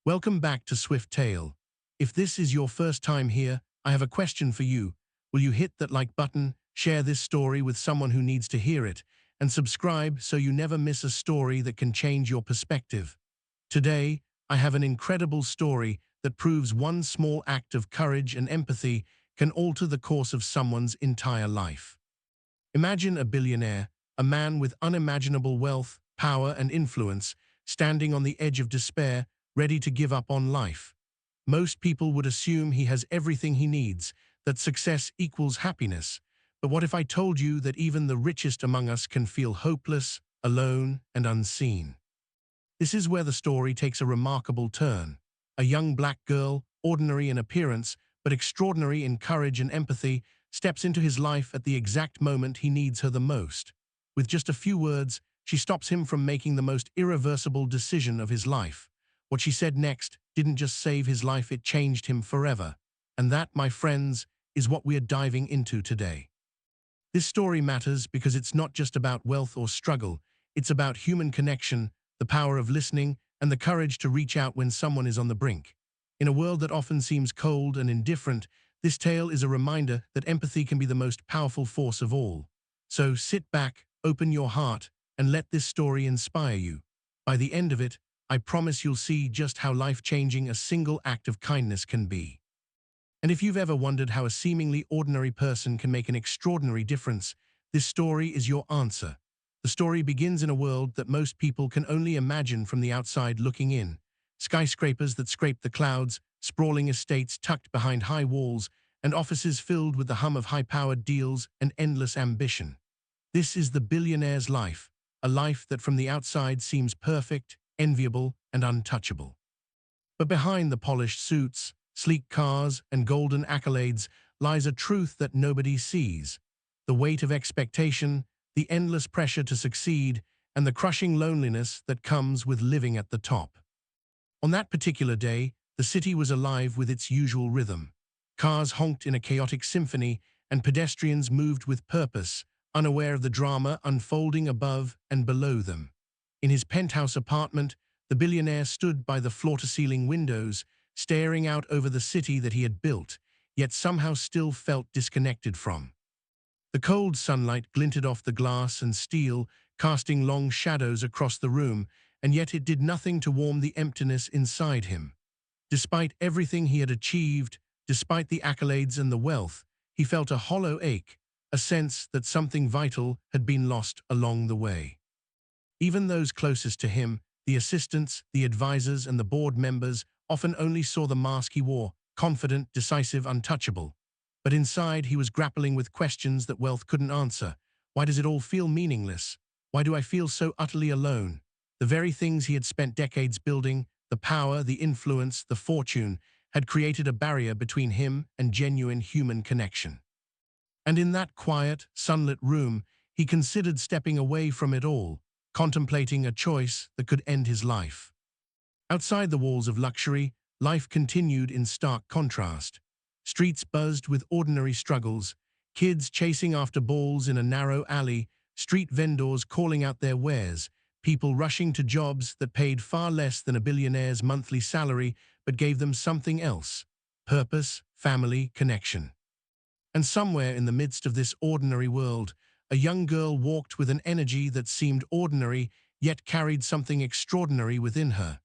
Welcome back to Swift Tale. If this is your first time here, I have a question for you. Will you hit that like button, share this story with someone who needs to hear it, and subscribe so you never miss a story that can change your perspective? Today, I have an incredible story that proves one small act of courage and empathy can alter the course of someone's entire life. Imagine a billionaire, a man with unimaginable wealth, power, and influence, standing on the edge of despair, ready to give up on life. Most people would assume he has everything he needs, that success equals happiness. But what if I told you that even the richest among us can feel hopeless, alone, and unseen? This is where the story takes a remarkable turn. A young black girl, ordinary in appearance, but extraordinary in courage and empathy, steps into his life at the exact moment he needs her the most. With just a few words, she stops him from making the most irreversible decision of his life. What she said next didn't just save his life, it changed him forever. And that, my friends, is what we are diving into today. This story matters because it's not just about wealth or struggle, it's about human connection, the power of listening, and the courage to reach out when someone is on the brink. In a world that often seems cold and indifferent, this tale is a reminder that empathy can be the most powerful force of all. So sit back, open your heart, and let this story inspire you. By the end of it, I promise you'll see just how life-changing a single act of kindness can be. And if you've ever wondered how a seemingly ordinary person can make an extraordinary difference, this story is your answer. The story begins in a world that most people can only imagine from the outside looking in. Skyscrapers that scrape the clouds, sprawling estates tucked behind high walls, and offices filled with the hum of high-powered deals and endless ambition. This is the billionaire's life, a life that from the outside seems perfect, enviable, and untouchable. But behind the polished suits, sleek cars, and golden accolades lies a truth that nobody sees. The weight of expectation, the endless pressure to succeed, and the crushing loneliness that comes with living at the top. On that particular day, the city was alive with its usual rhythm. Cars honked in a chaotic symphony, and pedestrians moved with purpose, unaware of the drama unfolding above and below them. In his penthouse apartment, the billionaire stood by the floor-to-ceiling windows, staring out over the city that he had built, yet somehow still felt disconnected from. The cold sunlight glinted off the glass and steel, casting long shadows across the room, and yet it did nothing to warm the emptiness inside him. Despite everything he had achieved, despite the accolades and the wealth, he felt a hollow ache, a sense that something vital had been lost along the way. Even those closest to him, the assistants, the advisors, and the board members, often only saw the mask he wore, confident, decisive, untouchable. But inside, he was grappling with questions that wealth couldn't answer. Why does it all feel meaningless? Why do I feel so utterly alone? The very things he had spent decades building, the power, the influence, the fortune, had created a barrier between him and genuine human connection. And in that quiet, sunlit room, he considered stepping away from it all, contemplating a choice that could end his life. Outside the walls of luxury, life continued in stark contrast. Streets buzzed with ordinary struggles, kids chasing after balls in a narrow alley, street vendors calling out their wares, people rushing to jobs that paid far less than a billionaire's monthly salary but gave them something else: purpose, family, connection. And somewhere in the midst of this ordinary world, a young girl walked with an energy that seemed ordinary yet carried something extraordinary within her.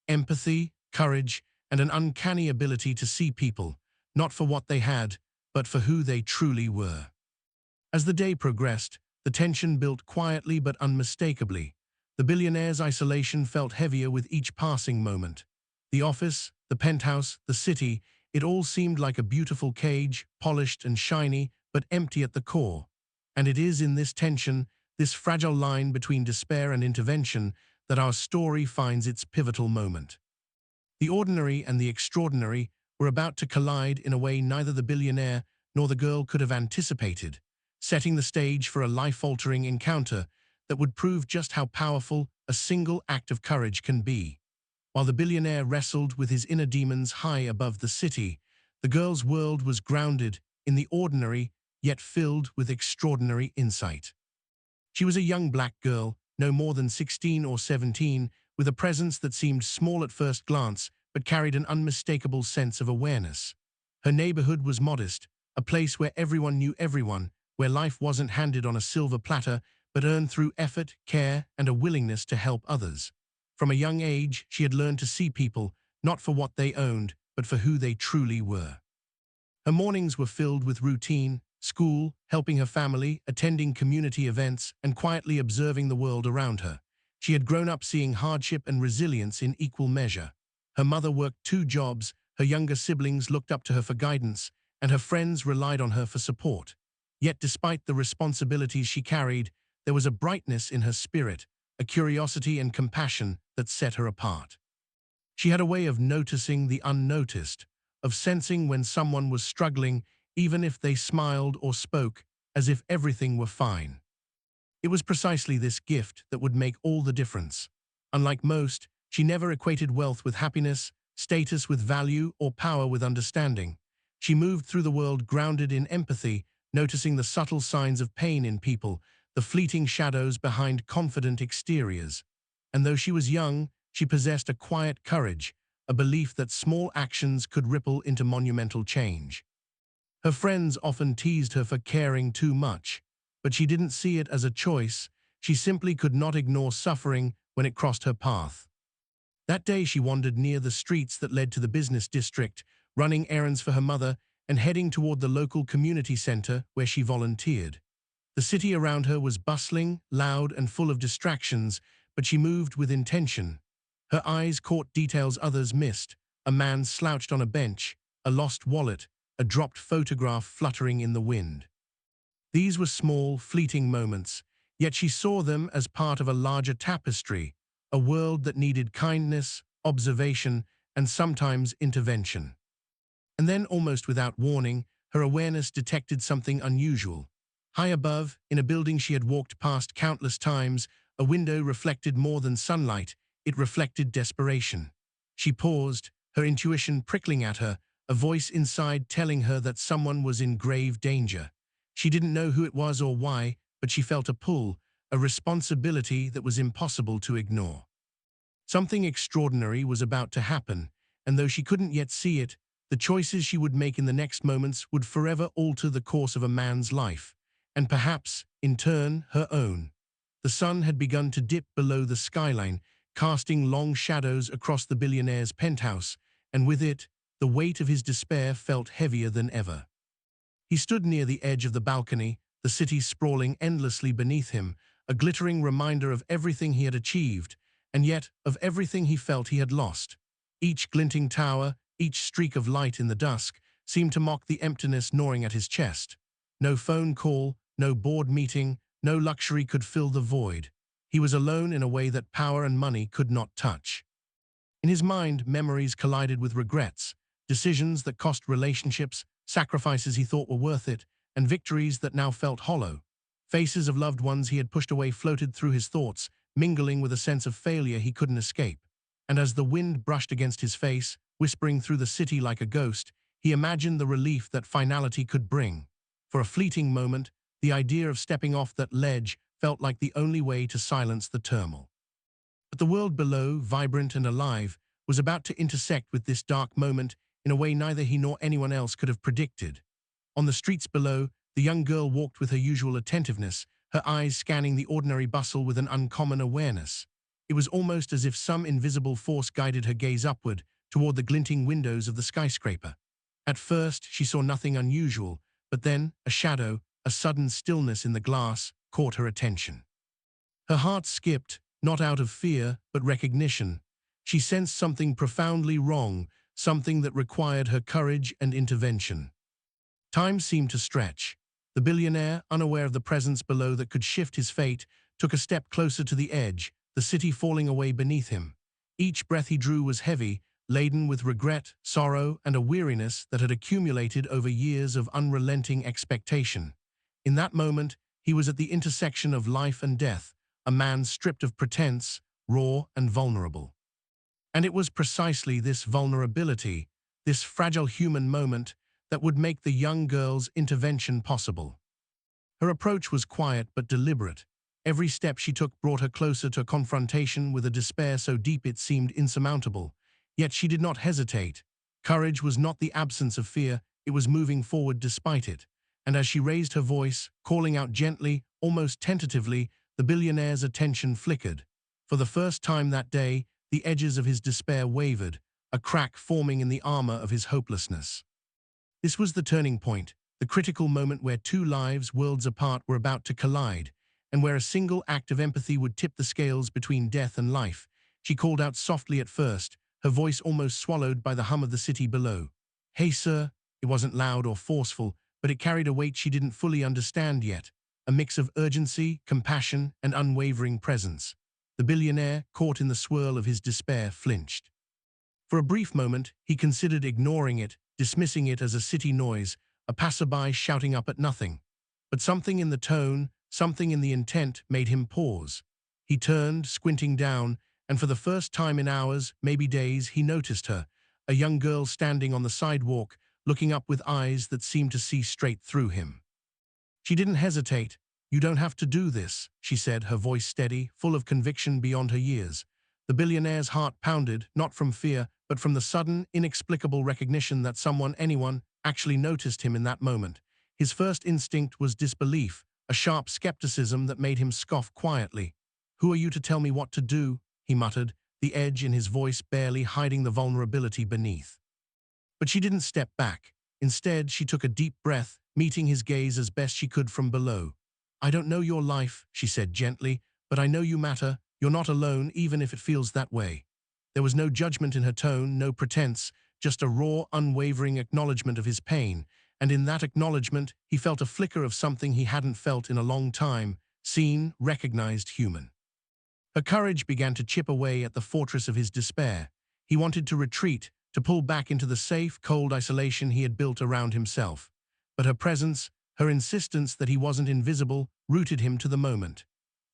Empathy, courage, and an uncanny ability to see people, not for what they had, but for who they truly were. As the day progressed, the tension built quietly but unmistakably. The billionaire's isolation felt heavier with each passing moment. The office, the penthouse, the city, it all seemed like a beautiful cage, polished and shiny, but empty at the core. And it is in this tension, this fragile line between despair and intervention, that our story finds its pivotal moment. The ordinary and the extraordinary were about to collide in a way neither the billionaire nor the girl could have anticipated, setting the stage for a life-altering encounter that would prove just how powerful a single act of courage can be. While the billionaire wrestled with his inner demons high above the city, the girl's world was grounded in the ordinary, yet filled with extraordinary insight. She was a young black girl, no more than 16 or 17, with a presence that seemed small at first glance, but carried an unmistakable sense of awareness. Her neighborhood was modest, a place where everyone knew everyone, where life wasn't handed on a silver platter, but earned through effort, care, and a willingness to help others. From a young age, she had learned to see people, not for what they owned, but for who they truly were. Her mornings were filled with routine, school, helping her family, attending community events, and quietly observing the world around her. She had grown up seeing hardship and resilience in equal measure. Her mother worked 2 jobs, her younger siblings looked up to her for guidance, and her friends relied on her for support. Yet despite the responsibilities she carried, there was a brightness in her spirit, a curiosity and compassion that set her apart. She had a way of noticing the unnoticed, of sensing when someone was struggling, even if they smiled or spoke, as if everything were fine. It was precisely this gift that would make all the difference. Unlike most, she never equated wealth with happiness, status with value, or power with understanding. She moved through the world grounded in empathy, noticing the subtle signs of pain in people, the fleeting shadows behind confident exteriors. And though she was young, she possessed a quiet courage, a belief that small actions could ripple into monumental change. Her friends often teased her for caring too much, but she didn't see it as a choice. She simply could not ignore suffering when it crossed her path. That day she wandered near the streets that led to the business district, running errands for her mother and heading toward the local community center where she volunteered. The city around her was bustling, loud, and full of distractions, but she moved with intention. Her eyes caught details others missed: a man slouched on a bench, a lost wallet, a dropped photograph fluttering in the wind. These were small, fleeting moments, yet she saw them as part of a larger tapestry, a world that needed kindness, observation, and sometimes intervention. And then, almost without warning, her awareness detected something unusual. High above, in a building she had walked past countless times, a window reflected more than sunlight. It reflected desperation. She paused, her intuition prickling at her, a voice inside telling her that someone was in grave danger. She didn't know who it was or why, but she felt a pull, a responsibility that was impossible to ignore. Something extraordinary was about to happen, and though she couldn't yet see it, the choices she would make in the next moments would forever alter the course of a man's life, and perhaps, in turn, her own. The sun had begun to dip below the skyline, casting long shadows across the billionaire's penthouse, and with it, the weight of his despair felt heavier than ever. He stood near the edge of the balcony, the city sprawling endlessly beneath him, a glittering reminder of everything he had achieved, and yet of everything he felt he had lost. Each glinting tower, each streak of light in the dusk, seemed to mock the emptiness gnawing at his chest. No phone call, no board meeting, no luxury could fill the void. He was alone in a way that power and money could not touch. In his mind, memories collided with regrets, decisions that cost relationships, sacrifices he thought were worth it, and victories that now felt hollow. Faces of loved ones he had pushed away floated through his thoughts, mingling with a sense of failure he couldn't escape. And as the wind brushed against his face, whispering through the city like a ghost, he imagined the relief that finality could bring. For a fleeting moment, the idea of stepping off that ledge felt like the only way to silence the turmoil. But the world below, vibrant and alive, was about to intersect with this dark moment in a way neither he nor anyone else could have predicted. On the streets below, the young girl walked with her usual attentiveness, her eyes scanning the ordinary bustle with an uncommon awareness. It was almost as if some invisible force guided her gaze upward, toward the glinting windows of the skyscraper. At first, she saw nothing unusual, but then a shadow, a sudden stillness in the glass, caught her attention. Her heart skipped, not out of fear, but recognition. She sensed something profoundly wrong, something that required her courage and intervention. Time seemed to stretch. The billionaire, unaware of the presence below that could shift his fate, took a step closer to the edge, the city falling away beneath him. Each breath he drew was heavy, laden with regret, sorrow, and a weariness that had accumulated over years of unrelenting expectation. In that moment, he was at the intersection of life and death, a man stripped of pretense, raw and vulnerable. And it was precisely this vulnerability, this fragile human moment, that would make the young girl's intervention possible. Her approach was quiet but deliberate. Every step she took brought her closer to a confrontation with a despair so deep it seemed insurmountable. Yet she did not hesitate. Courage was not the absence of fear, it was moving forward despite it. And as she raised her voice, calling out gently, almost tentatively, the billionaire's attention flickered. For the first time that day, the edges of his despair wavered, a crack forming in the armor of his hopelessness. This was the turning point, the critical moment where two lives, worlds apart, were about to collide, and where a single act of empathy would tip the scales between death and life. She called out softly at first, her voice almost swallowed by the hum of the city below. "Hey, sir." It wasn't loud or forceful, but it carried a weight she didn't fully understand yet, a mix of urgency, compassion, and unwavering presence. The billionaire, caught in the swirl of his despair, flinched. For a brief moment, he considered ignoring it, dismissing it as a city noise, a passerby shouting up at nothing. But something in the tone, something in the intent, made him pause. He turned, squinting down, and for the first time in hours, maybe days, he noticed her, a young girl standing on the sidewalk, looking up with eyes that seemed to see straight through him. She didn't hesitate. "You don't have to do this," she said, her voice steady, full of conviction beyond her years. The billionaire's heart pounded, not from fear, but from the sudden, inexplicable recognition that anyone, actually noticed him in that moment. His first instinct was disbelief, a sharp skepticism that made him scoff quietly. "Who are you to tell me what to do?" he muttered, the edge in his voice barely hiding the vulnerability beneath. But she didn't step back. Instead, she took a deep breath, meeting his gaze as best she could from below. "I don't know your life," she said gently, "but I know you matter. You're not alone, even if it feels that way." There was no judgment in her tone, no pretense, just a raw, unwavering acknowledgement of his pain, and in that acknowledgement, he felt a flicker of something he hadn't felt in a long time, seen, recognized, human. Her courage began to chip away at the fortress of his despair. He wanted to retreat, to pull back into the safe, cold isolation he had built around himself. But her presence, her insistence that he wasn't invisible, rooted him to the moment.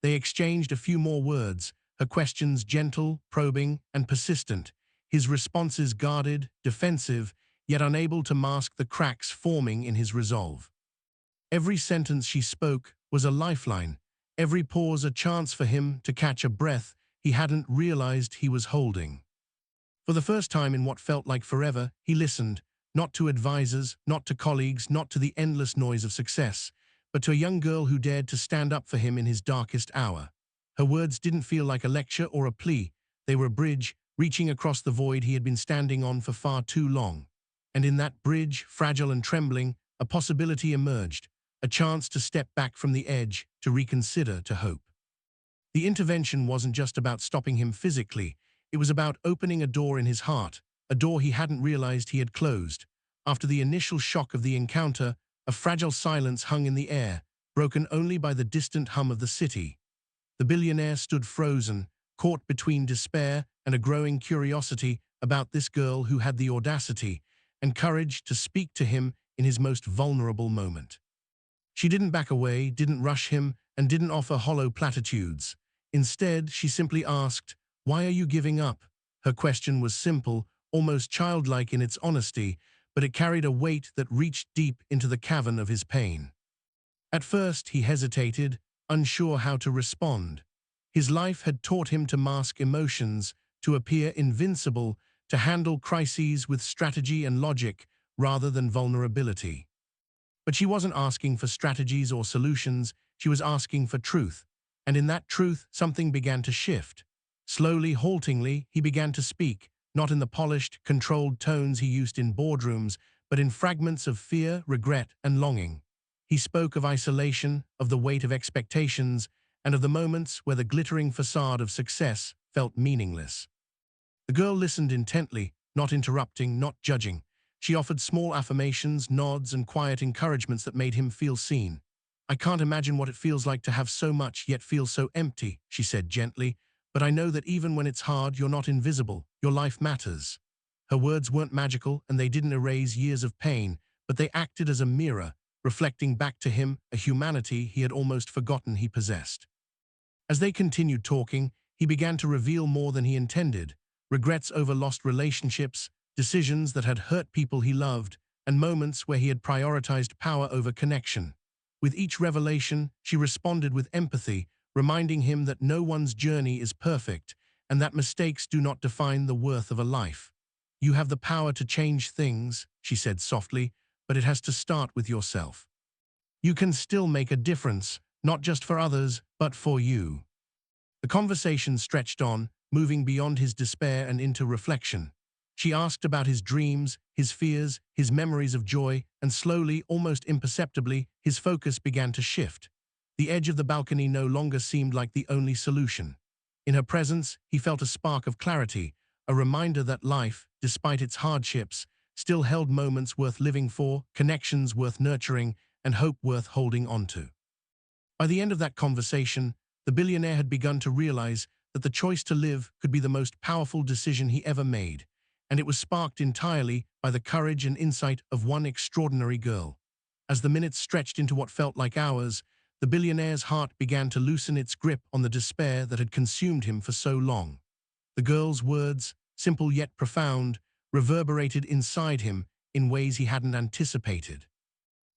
They exchanged a few more words, her questions gentle, probing, and persistent, his responses guarded, defensive, yet unable to mask the cracks forming in his resolve. Every sentence she spoke was a lifeline, every pause a chance for him to catch a breath he hadn't realized he was holding. For the first time in what felt like forever, he listened, not to advisors, not to colleagues, not to the endless noise of success, but to a young girl who dared to stand up for him in his darkest hour. Her words didn't feel like a lecture or a plea. They were a bridge, reaching across the void he had been standing on for far too long. And in that bridge, fragile and trembling, a possibility emerged, a chance to step back from the edge, to reconsider, to hope. The intervention wasn't just about stopping him physically, it was about opening a door in his heart, a door he hadn't realized he had closed. After the initial shock of the encounter, a fragile silence hung in the air, broken only by the distant hum of the city. The billionaire stood frozen, caught between despair and a growing curiosity about this girl who had the audacity and courage to speak to him in his most vulnerable moment. She didn't back away, didn't rush him, and didn't offer hollow platitudes. Instead, she simply asked, "Why are you giving up?" Her question was simple, almost childlike in its honesty, but it carried a weight that reached deep into the cavern of his pain. At first, he hesitated, unsure how to respond. His life had taught him to mask emotions, to appear invincible, to handle crises with strategy and logic rather than vulnerability. But she wasn't asking for strategies or solutions, she was asking for truth. And in that truth, something began to shift. Slowly, haltingly, he began to speak, not in the polished, controlled tones he used in boardrooms, but in fragments of fear, regret, and longing. He spoke of isolation, of the weight of expectations, and of the moments where the glittering facade of success felt meaningless. The girl listened intently, not interrupting, not judging. She offered small affirmations, nods, and quiet encouragements that made him feel seen. "I can't imagine what it feels like to have so much yet feel so empty," she said gently, "but I know that even when it's hard, you're not invisible. Your life matters." Her words weren't magical, and they didn't erase years of pain, but they acted as a mirror, reflecting back to him a humanity he had almost forgotten he possessed. As they continued talking, he began to reveal more than he intended, regrets over lost relationships, decisions that had hurt people he loved, and moments where he had prioritized power over connection. With each revelation, she responded with empathy, reminding him that no one's journey is perfect, and that mistakes do not define the worth of a life. You have the power to change things, she said softly, but it has to start with yourself. You can still make a difference, not just for others, but for you. The conversation stretched on, moving beyond his despair and into reflection. She asked about his dreams, his fears, his memories of joy, and slowly, almost imperceptibly, his focus began to shift. The edge of the balcony no longer seemed like the only solution. In her presence, he felt a spark of clarity, a reminder that life, despite its hardships, still held moments worth living for, connections worth nurturing, and hope worth holding on to. By the end of that conversation, the billionaire had begun to realize that the choice to live could be the most powerful decision he ever made, and it was sparked entirely by the courage and insight of one extraordinary girl. As the minutes stretched into what felt like hours, the billionaire's heart began to loosen its grip on the despair that had consumed him for so long. The girl's words, simple yet profound, reverberated inside him in ways he hadn't anticipated.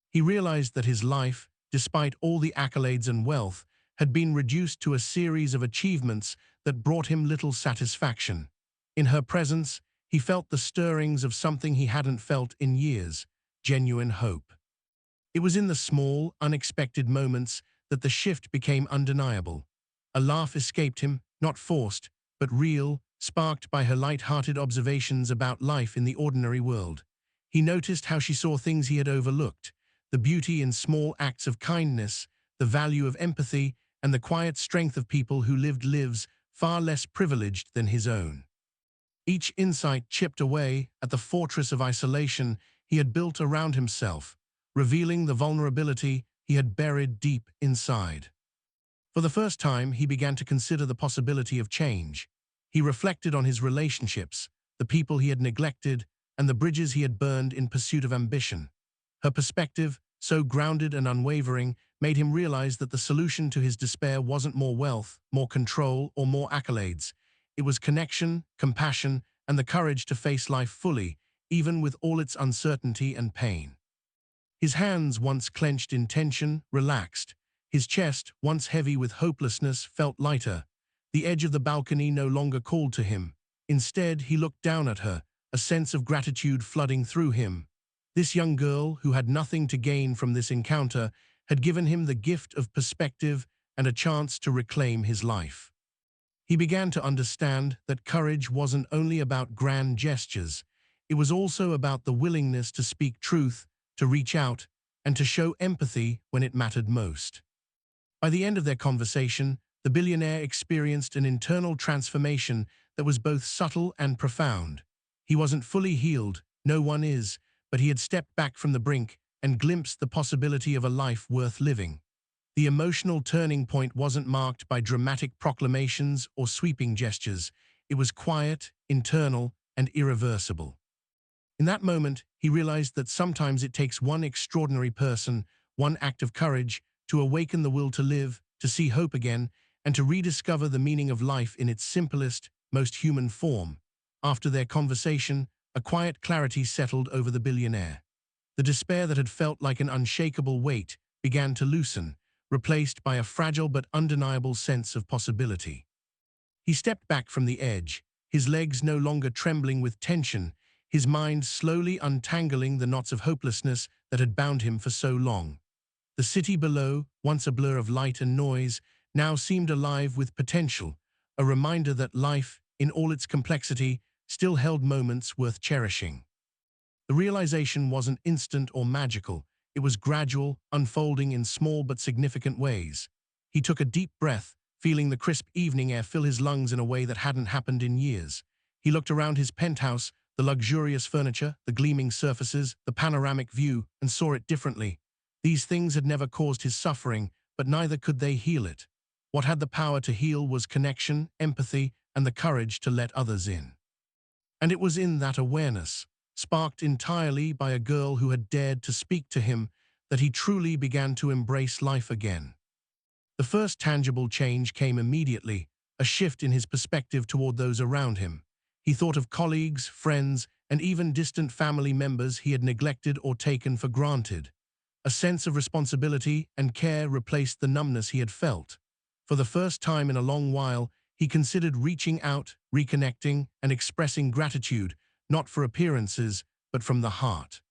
He realized that his life, despite all the accolades and wealth, had been reduced to a series of achievements that brought him little satisfaction. In her presence, he felt the stirrings of something he hadn't felt in years, genuine hope. It was in the small, unexpected moments that the shift became undeniable. A laugh escaped him, not forced, but real, sparked by her light-hearted observations about life in the ordinary world. He noticed how she saw things he had overlooked, the beauty in small acts of kindness, the value of empathy, and the quiet strength of people who lived lives far less privileged than his own. Each insight chipped away at the fortress of isolation he had built around himself, revealing the vulnerability he had buried deep inside. For the first time, he began to consider the possibility of change. He reflected on his relationships, the people he had neglected, and the bridges he had burned in pursuit of ambition. Her perspective, so grounded and unwavering, made him realize that the solution to his despair wasn't more wealth, more control, or more accolades. It was connection, compassion, and the courage to face life fully, even with all its uncertainty and pain. His hands, once clenched in tension, relaxed. His chest, once heavy with hopelessness, felt lighter. The edge of the balcony no longer called to him. Instead, he looked down at her, a sense of gratitude flooding through him. This young girl, who had nothing to gain from this encounter, had given him the gift of perspective and a chance to reclaim his life. He began to understand that courage wasn't only about grand gestures. It was also about the willingness to speak truth, to reach out, and to show empathy when it mattered most. By the end of their conversation, the billionaire experienced an internal transformation that was both subtle and profound. He wasn't fully healed, no one is, but he had stepped back from the brink and glimpsed the possibility of a life worth living. The emotional turning point wasn't marked by dramatic proclamations or sweeping gestures. It was quiet, internal, and irreversible. In that moment, he realized that sometimes it takes one extraordinary person, one act of courage, to awaken the will to live, to see hope again, and to rediscover the meaning of life in its simplest, most human form. After their conversation, a quiet clarity settled over the billionaire. The despair that had felt like an unshakable weight began to loosen, replaced by a fragile but undeniable sense of possibility. He stepped back from the edge, his legs no longer trembling with tension, his mind slowly untangling the knots of hopelessness that had bound him for so long. The city below, once a blur of light and noise, now seemed alive with potential, a reminder that life, in all its complexity, still held moments worth cherishing. The realization wasn't instant or magical. It was gradual, unfolding in small but significant ways. He took a deep breath, feeling the crisp evening air fill his lungs in a way that hadn't happened in years. He looked around his penthouse, the luxurious furniture, the gleaming surfaces, the panoramic view, and saw it differently. These things had never caused his suffering, but neither could they heal it. What had the power to heal was connection, empathy, and the courage to let others in. And it was in that awareness, sparked entirely by a girl who had dared to speak to him, that he truly began to embrace life again. The first tangible change came immediately, a shift in his perspective toward those around him. He thought of colleagues, friends, and even distant family members he had neglected or taken for granted. A sense of responsibility and care replaced the numbness he had felt. For the first time in a long while, he considered reaching out, reconnecting, and expressing gratitude, not for appearances, but from the heart.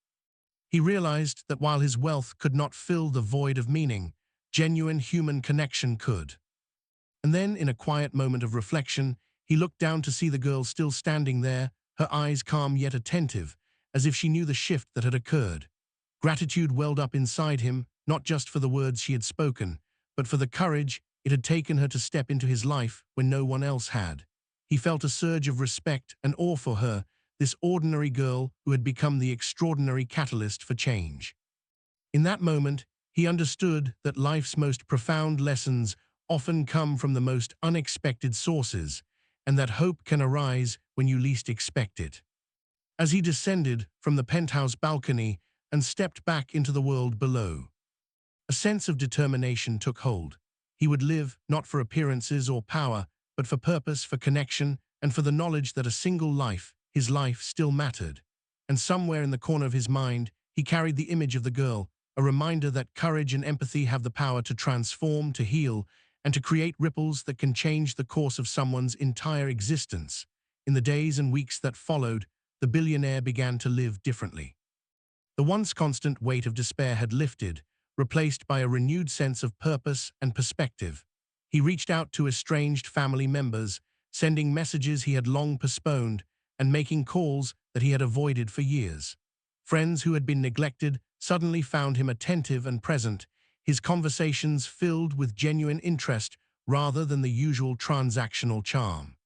He realized that while his wealth could not fill the void of meaning, genuine human connection could. And then, in a quiet moment of reflection, he looked down to see the girl still standing there, her eyes calm yet attentive, as if she knew the shift that had occurred. Gratitude welled up inside him, not just for the words she had spoken, but for the courage it had taken her to step into his life when no one else had. He felt a surge of respect and awe for her, this ordinary girl who had become the extraordinary catalyst for change. In that moment, he understood that life's most profound lessons often come from the most unexpected sources, and that hope can arise when you least expect it. As he descended from the penthouse balcony and stepped back into the world below, a sense of determination took hold. He would live not for appearances or power, but for purpose, for connection, and for the knowledge that a single life, his life, still mattered. And somewhere in the corner of his mind, he carried the image of the girl, a reminder that courage and empathy have the power to transform, to heal, and to create ripples that can change the course of someone's entire existence. In the days and weeks that followed, the billionaire began to live differently. The once constant weight of despair had lifted, replaced by a renewed sense of purpose and perspective. He reached out to estranged family members, sending messages he had long postponed and making calls that he had avoided for years. Friends who had been neglected suddenly found him attentive and present, his conversations filled with genuine interest rather than the usual transactional charm.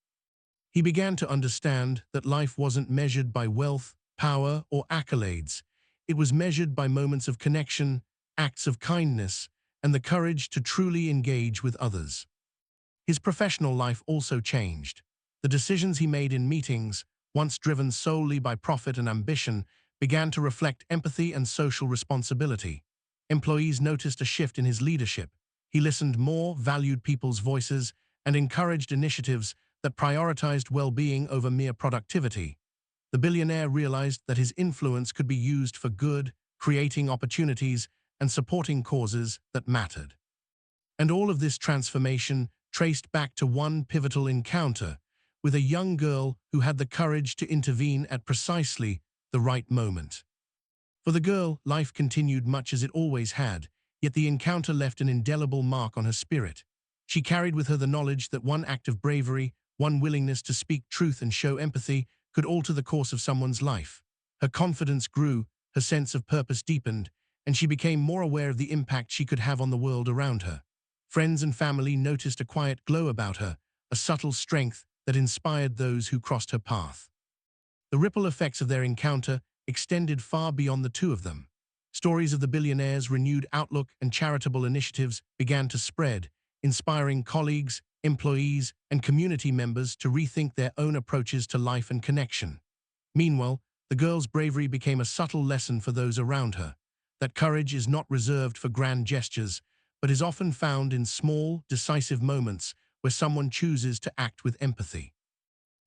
He began to understand that life wasn't measured by wealth, power, or accolades. It was measured by moments of connection, acts of kindness, and the courage to truly engage with others. His professional life also changed. The decisions he made in meetings, once driven solely by profit and ambition, began to reflect empathy and social responsibility. Employees noticed a shift in his leadership. He listened more, valued people's voices, and encouraged initiatives that prioritized well-being over mere productivity. The billionaire realized that his influence could be used for good, creating opportunities and supporting causes that mattered. And all of this transformation traced back to one pivotal encounter with a young girl who had the courage to intervene at precisely the right moment. For the girl, life continued much as it always had, yet the encounter left an indelible mark on her spirit. She carried with her the knowledge that one act of bravery, one willingness to speak truth and show empathy, could alter the course of someone's life. Her confidence grew, her sense of purpose deepened, and she became more aware of the impact she could have on the world around her. Friends and family noticed a quiet glow about her, a subtle strength that inspired those who crossed her path. The ripple effects of their encounter extended far beyond the two of them. Stories of the billionaire's renewed outlook and charitable initiatives began to spread, inspiring colleagues, employees, and community members to rethink their own approaches to life and connection. Meanwhile, the girl's bravery became a subtle lesson for those around her, that courage is not reserved for grand gestures, but is often found in small, decisive moments where someone chooses to act with empathy.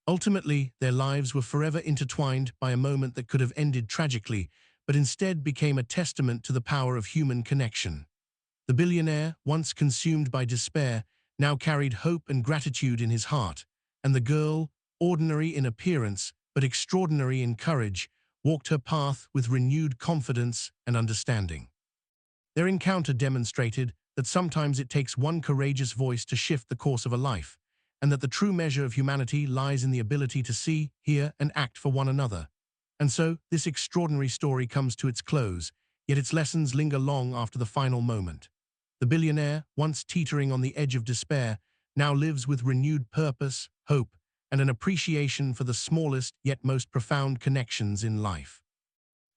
Ultimately, their lives were forever intertwined by a moment that could have ended tragically, but instead became a testament to the power of human connection. The billionaire, once consumed by despair, now carried hope and gratitude in his heart, and the girl, ordinary in appearance but extraordinary in courage, walked her path with renewed confidence and understanding. Their encounter demonstrated that sometimes it takes one courageous voice to shift the course of a life, and that the true measure of humanity lies in the ability to see, hear, and act for one another. And so, this extraordinary story comes to its close, yet its lessons linger long after the final moment. The billionaire, once teetering on the edge of despair, now lives with renewed purpose, hope, and an appreciation for the smallest yet most profound connections in life.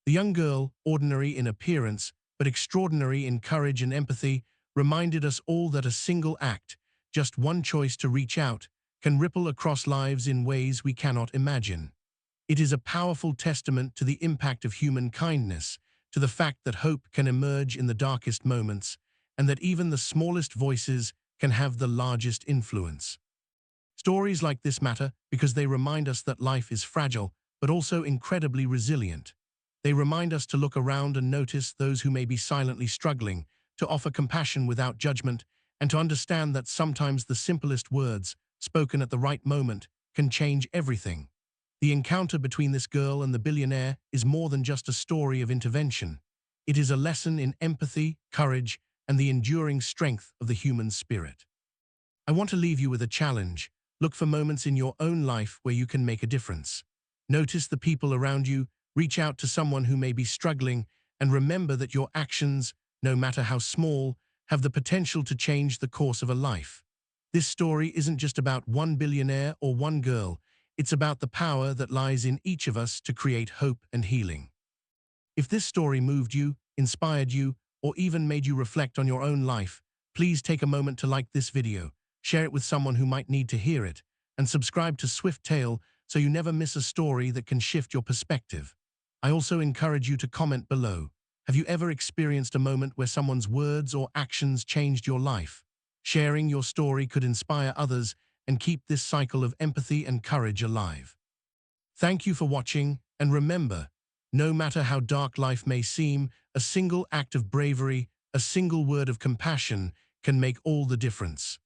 The young girl, ordinary in appearance, but extraordinary in courage and empathy, reminded us all that a single act, just one choice to reach out, can ripple across lives in ways we cannot imagine. It is a powerful testament to the impact of human kindness, to the fact that hope can emerge in the darkest moments, and that even the smallest voices can have the largest influence. Stories like this matter because they remind us that life is fragile, but also incredibly resilient. They remind us to look around and notice those who may be silently struggling, to offer compassion without judgment, and to understand that sometimes the simplest words, spoken at the right moment, can change everything. The encounter between this girl and the billionaire is more than just a story of intervention. It is a lesson in empathy, courage, and the enduring strength of the human spirit. I want to leave you with a challenge. Look for moments in your own life where you can make a difference. Notice the people around you, reach out to someone who may be struggling, and remember that your actions, no matter how small, have the potential to change the course of a life. This story isn't just about one billionaire or one girl. It's about the power that lies in each of us to create hope and healing. If this story moved you, inspired you, or even made you reflect on your own life, please take a moment to like this video, share it with someone who might need to hear it, and subscribe to Swift Tale so you never miss a story that can shift your perspective. I also encourage you to comment below. Have you ever experienced a moment where someone's words or actions changed your life? Sharing your story could inspire others and keep this cycle of empathy and courage alive. Thank you for watching, and remember, no matter how dark life may seem, a single act of bravery, a single word of compassion can make all the difference.